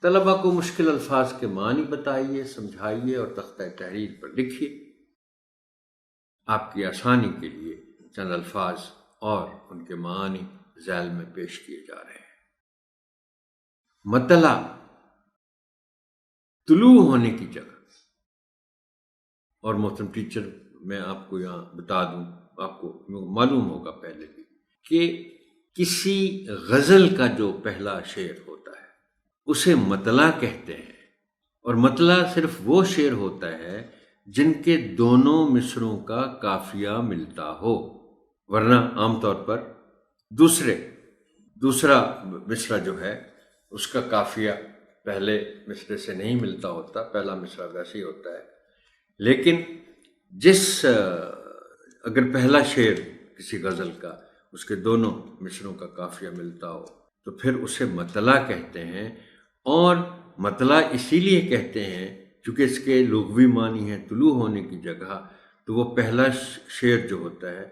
طلبہ کو مشکل الفاظ کے معنی بتائیے، سمجھائیے اور تختہ تحریر پر لکھیے۔ آپ کی آسانی کے لیے چند الفاظ اور ان کے معنی ذیل میں پیش کیے جا رہے ہیں۔ مطلع، طلوع ہونے کی جگہ۔ اور محترم ٹیچر، میں آپ کو یہاں بتا دوں، آپ کو معلوم ہوگا پہلے بھی، کہ کسی غزل کا جو پہلا شعر ہوتا ہے اسے مطلع کہتے ہیں، اور مطلع صرف وہ شعر ہوتا ہے جن کے دونوں مصروں کا قافیہ ملتا ہو، ورنہ عام طور پر دوسرا مصرع جو ہے اس کا قافیہ پہلے مصرے سے نہیں ملتا ہوتا، پہلا مصرع ویسے ہی ہوتا ہے۔ لیکن اگر پہلا شعر کسی غزل کا اس کے دونوں مصروں کا قافیہ ملتا ہو تو پھر اسے مطلع کہتے ہیں، اور مطلع اسی لیے کہتے ہیں چونکہ اس کے لغوی معنی ہے طلوع ہونے کی جگہ، تو وہ پہلا شعر جو ہوتا ہے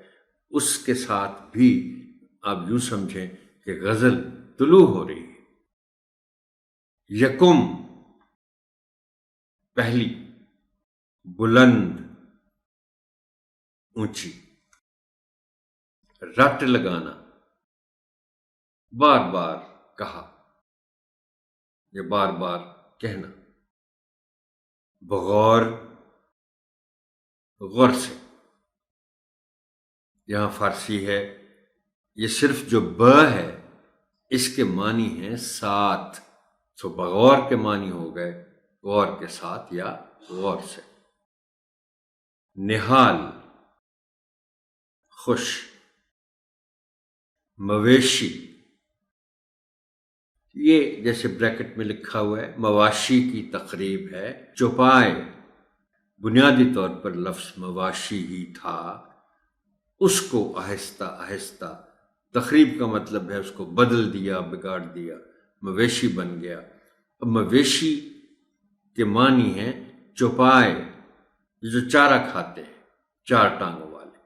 اس کے ساتھ بھی آپ یوں سمجھیں کہ غزل طلوع ہو رہی ہے۔ یکم، پہلی، بلند، اونچی۔ رٹ لگانا، بار بار کہا یا بار بار کہنا۔ بغور، غور سے۔ یہاں فارسی ہے، یہ صرف جو ب ہے اس کے معنی ہیں ساتھ، تو بغور کے معنی ہو گئے غور کے ساتھ یا غور سے۔ نہال، خوش۔ مویشی، یہ جیسے بریکٹ میں لکھا ہوا ہے مواشی کی تقریب ہے۔ چوپائے، بنیادی طور پر لفظ مواشی ہی تھا، اس کو آہستہ آہستہ، تقریب کا مطلب ہے اس کو بدل دیا، بگاڑ دیا، مویشی بن گیا۔ اب مویشی کے معنی ہیں چوپائے، جو چارہ کھاتے ہیں، چار ٹانگوں والے۔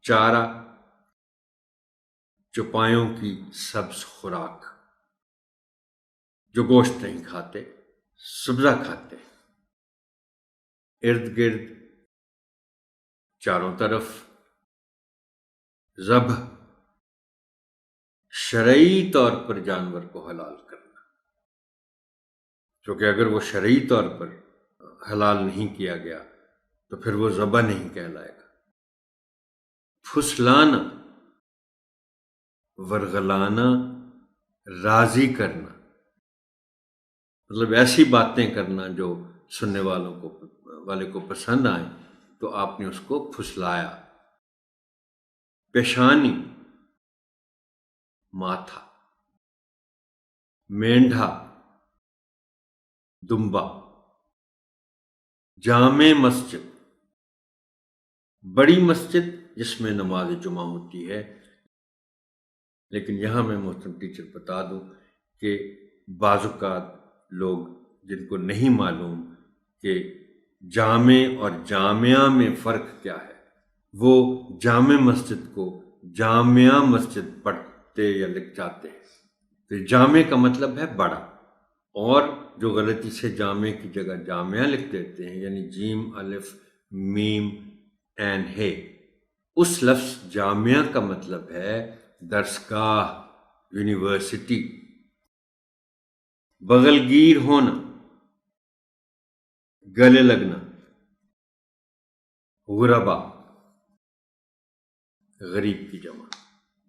چارہ، چوپایوں کی سبز خوراک، جو گوشت نہیں کھاتے، سبزہ کھاتے ہیں۔ ارد گرد، چاروں طرف۔ ذبح، شرعی طور پر جانور کو حلال کرنا، کیونکہ اگر وہ شرعی طور پر حلال نہیں کیا گیا تو پھر وہ ذبح نہیں کہلائے گا۔ پھسلانا، ورغلانا، راضی کرنا، مطلب ایسی باتیں کرنا جو سننے والے کو پسند آئیں، تو آپ نے اس کو پھسلایا۔ پیشانی، ماتھا۔ مینڈھا، دمبا۔ جامع مسجد، بڑی مسجد جس میں نماز جمعہ ہوتی ہے۔ لیکن یہاں میں محترم ٹیچر بتا دوں کہ بعض اوقات لوگ جن کو نہیں معلوم کہ جامع اور جامعہ میں فرق کیا ہے، وہ جامع مسجد کو جامعہ مسجد پڑھتے یا لکھ جاتے ہیں۔ تو جامع کا مطلب ہے بڑا، اور جو غلطی سے جامع کی جگہ جامعہ لکھ دیتے ہیں، یعنی جیم الف میم عین ہے، اس لفظ جامعہ کا مطلب ہے درسگاہ، یونیورسٹی۔ بغل گیر ہونا، گلے لگنا۔ غربا، غریب کی جمع۔